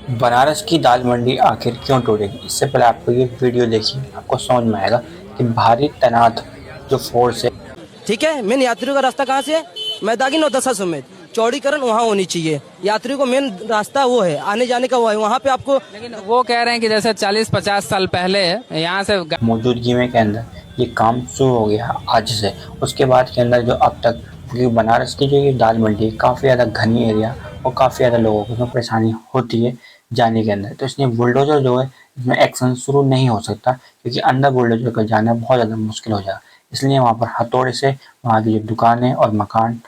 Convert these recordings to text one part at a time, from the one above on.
बनारस की दाल मंडी आखिर क्यों टूटेगी? इससे पहले आपको ये वीडियो देखिए, आपको समझ में आएगा कि भारी तैनात जो फोर्स है। ठीक है। मेन यात्रियों का रास्ता कहाँ से है? मैदागिन और दशा समेत चौड़ीकरण वहाँ होनी चाहिए। यात्रियों को मेन रास्ता वो है, आने जाने का वो है। वहाँ पे आपको लेकिन वो कह रहे हैं कि जैसे 40-50 साल पहले यहाँ से मौजूदगी में के अंदर ये काम शुरू हो गया आज से। उसके बाद के अंदर जो अब तक, क्योंकि बनारस की जो ये दाल मंडी काफ़ी ज़्यादा घनी एरिया और काफ़ी ज़्यादा लोगों को इसमें परेशानी होती है जाने के अंदर, तो इसलिए बुलडोजर जो है इसमें एक्शन शुरू नहीं हो सकता, क्योंकि अंदर बुलडोजर का जाना बहुत ज़्यादा मुश्किल हो जाएगा। इसलिए वहाँ पर हथौड़े से वहाँ की जो दुकानें और मकान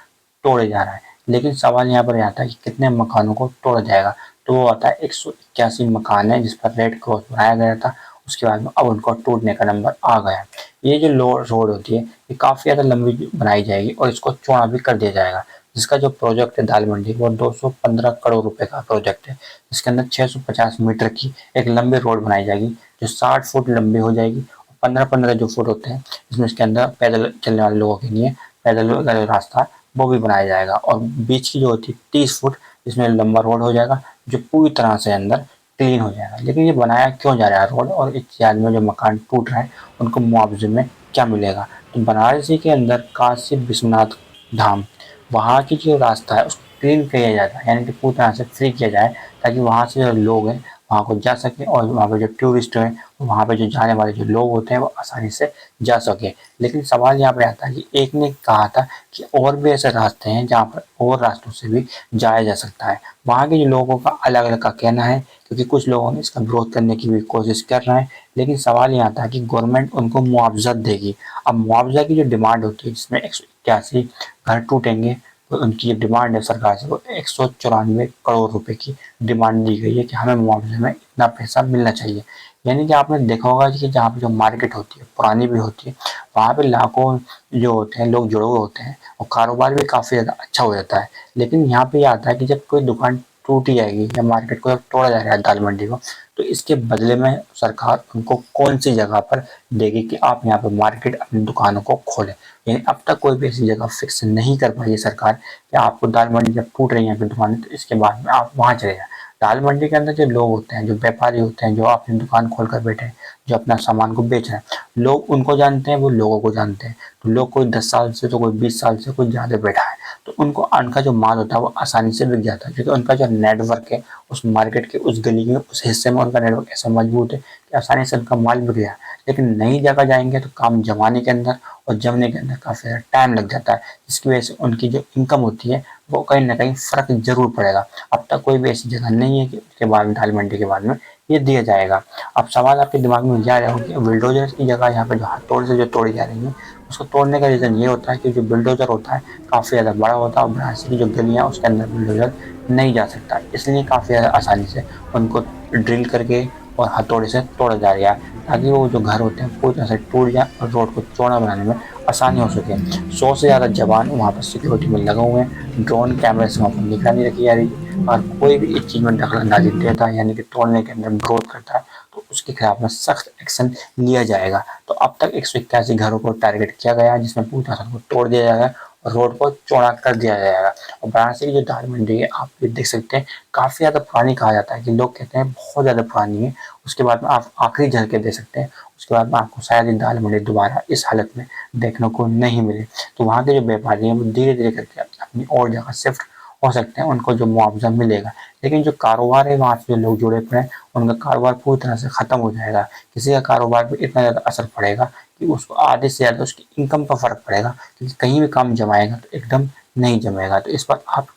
तोड़े जा रहा है। लेकिन सवाल यहाँ पर आता है कि कितने मकानों को तोड़ा जाएगा, तो वो आता है 181 मकान है जिस पर रेड क्रॉस बनाया गया था। उसके बाद में अब उनको टूटने का नंबर आ गया है। ये जो रोड होती है ये काफ़ी ज़्यादा लंबी बनाई जाएगी और इसको चौड़ा भी कर दिया जाएगा, जिसका जो प्रोजेक्ट है दाल मंडी वो 215 करोड़ रुपए का प्रोजेक्ट है। इसके अंदर 650 मीटर की एक लंबी रोड बनाई जाएगी जो 60 फुट लंबी हो जाएगी। 15-15 जो फुट होते हैं इसमें इसके अंदर पैदल चलने वाले लोगों के लिए पैदल का जो रास्ता वो भी बनाया जाएगा, और बीच की जो होती है 30 फुट इसमें लंबा रोड हो जाएगा जो पूरी तरह से अंदर क्लीन हो जाएगा। लेकिन ये बनाया क्यों जा रहा है रोड, और इस शहर में जो मकान टूट रहे हैं उनको मुआवजे में क्या मिलेगा? तो बनारसी के अंदर काशी विश्वनाथ धाम, वहाँ की जो रास्ता है उसको क्लीन किया जाता है, यानी कि पूरी तरह से फ्री किया जाए, ताकि वहाँ से जो लोग हैं वहाँ को जा सके और वहाँ पे जो टूरिस्ट हैं, वहाँ पे जो जाने वाले जो लोग होते हैं वो आसानी से जा सके। लेकिन सवाल यहाँ पे आता है कि एक ने कहा था कि और भी ऐसे रास्ते हैं जहाँ पर और रास्तों से भी जाया जा सकता है। वहाँ के जो लोगों का अलग अलग का कहना है, क्योंकि कुछ लोगों ने इसका विरोध करने की भी कोशिश कर रहे हैं। लेकिन सवाल यहाँ आता है कि गवर्नमेंट उनको मुआवजा देगी। अब मुआवजा की जो डिमांड होती है जिसमें 181 घर टूटेंगे, तो उनकी जो डिमांड है सरकार से वो 194 करोड़ रुपए की डिमांड दी गई है कि हमें मुआवजे में इतना पैसा मिलना चाहिए। यानी कि आपने देखा होगा कि जहाँ पे जो मार्केट होती है पुरानी भी होती है, वहाँ पे लाखों जो होते हैं लोग जुड़े हुए होते हैं और कारोबार भी काफ़ी ज़्यादा अच्छा हो जाता है। लेकिन यहाँ पे ये आता है कि जब कोई दुकान टूटी जाएगी या मार्केट को जब तोड़ा जा रहा है दाल मंडी को, तो इसके बदले में सरकार उनको कौन सी जगह पर देगी कि आप यहाँ पर मार्केट अपनी दुकानों को खोलें। यानी अब तक कोई भी ऐसी जगह फिक्स नहीं कर पाई है सरकार कि आपको दाल मंडी जब टूट रही है आपकी दुकानें तो इसके बाद में आप वहाँ चले जाएं। दाल मंडी के अंदर जो लोग होते हैं, जो व्यापारी होते हैं, जो अपनी दुकान खोल कर बैठे हैं, जो अपना सामान को बेच रहे हैं, लोग उनको जानते हैं, वो लोगों को जानते हैं। तो लोग कोई 10 साल से तो कोई 20 साल से कोई ज़्यादा बैठा है, तो उनको उनका जो माल होता है वो आसानी से बिक जाता है, क्योंकि उनका जो नेटवर्क है उस मार्केट के उस गली में उस हिस्से में उनका नेटवर्क ऐसा मजबूत है कि आसानी से उनका माल बिक गया। लेकिन नई जगह जाएंगे तो काम जमाने के अंदर और जमने के अंदर काफ़ी ज़्यादा टाइम लग जाता है, जिसकी वजह से उनकी जो इनकम होती है वो कहीं ना कहीं फ़र्क जरूर पड़ेगा। अब तक कोई भी ऐसी जगह नहीं है कि उसके बाद में दाल मंडी के बाद में ये दिया जाएगा। अब सवाल आपके दिमाग में जा रहा हो कि बिल्डोजर की जगह यहाँ पे जो हथौड़े से जो तोड़ी जा रही है, उसको तोड़ने का रीज़न ये होता है कि जो बिल्डोजर होता है काफ़ी ज़्यादा बड़ा होता है और बनारस की जो गलियाँ उसके अंदर बिल्डोजर नहीं जा सकता, इसलिए काफ़ी ज़्यादा आसानी से उनको ड्रिल करके और हथौड़े से तोड़ा जा रहा है, ताकि वो जो घर होते हैं पूरी तरह से टूट जाए और रोड को चौड़ा बनाने में आसानी हो सके। 100 से ज़्यादा जवान वहाँ पर सिक्योरिटी में लगे हुए हैं, ड्रोन कैमरे से वहाँ पर निगरानी रखी जा रही है, और कोई भी इस चीज़ में दखलंदाजी देता है यानी कि तोड़ने के अंदर विरोध करता है तो उसके खिलाफ में सख्त एक्शन लिया जाएगा। तो अब तक 181 घरों को टारगेट किया गया है जिसमें पूरी तरह से तोड़ दिया जाएगा और रोड को चौड़ा कर दिया जाएगा। और वाराणसी की जो दाल मंडी है आप ये देख सकते हैं, काफ़ी ज़्यादा पुरानी कहा जाता है कि लोग कहते हैं बहुत ज़्यादा पुरानी है। उसके बाद में आप आखिरी झलके दे सकते हैं, उसके बाद में आपको शायद ये दाल मंडी दोबारा इस हालत में देखने को नहीं मिले। तो वहाँ के जो व्यापारी हैं वो धीरे धीरे करके अपनी और जगह शिफ्ट हो सकते हैं, उनको जो मुआवजा मिलेगा। लेकिन जो कारोबार है वहाँ से जो लोग जुड़े पड़े हैं उनका कारोबार पूरी तरह से ख़त्म हो जाएगा। किसी का कारोबार पर इतना ज़्यादा असर पड़ेगा कि उसको आधे से ज़्यादा उसकी इनकम पर फ़र्क पड़ेगा, क्योंकि कहीं भी काम जमाएगा तो एकदम नहीं जमेगा। तो इस पर आप